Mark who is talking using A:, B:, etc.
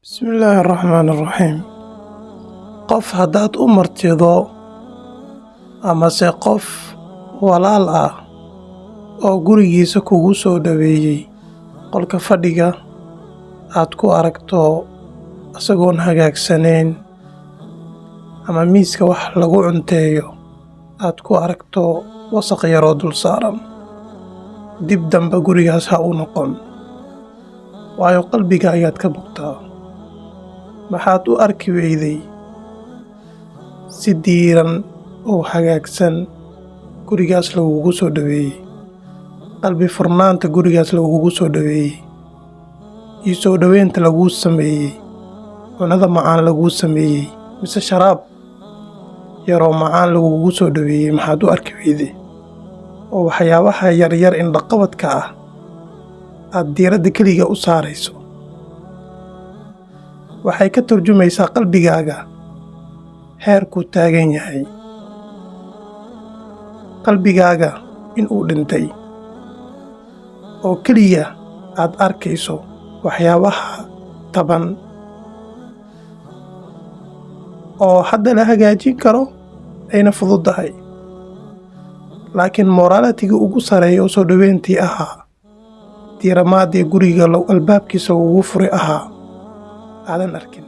A: بسم الله الرحمن الرحيم qof haddaad u martido amase qof walaal ah oo gurigiisa kugu soo dhaweeyey qolka fadhiga aad ku aragto isagoon hagaagsanayn ama miiska wax lagu cunteeyo aad ku aragto wasakh yaroo dul saaran dib dambe gurigaas ha u noqon waayo qalbiga ayaad ka bogtaa maxaad u arki weyday si diiran oo hagaagsan gurigaas lagugu soo dhaweeyey qalbi furnaanta gurigaas lagugu soo dhaweeyey iyo soo dhaweynta laguu sameeyey cunada macaan laguu sameeyey mise sharaab yaroo macaan lagugu soo dhaweeyey maxaad u arki weyday oo waxyaabaha yaryar indhaqabadka ah aad diiradda keliga u saarayso waxay ka turjumaysaa qalbigaaga heerkuu taagan yahay qalbigaaga inuu dhintay oo keliya aad arkayso waxyaabaha taban oo hadda la hagaajin karo ayna fududahay laakiin moraalitiga ugu sareeya oo soo dhaweyntii ahaa diiramaadii guriga albaabkiisa ugu furi ahaa aadan arkin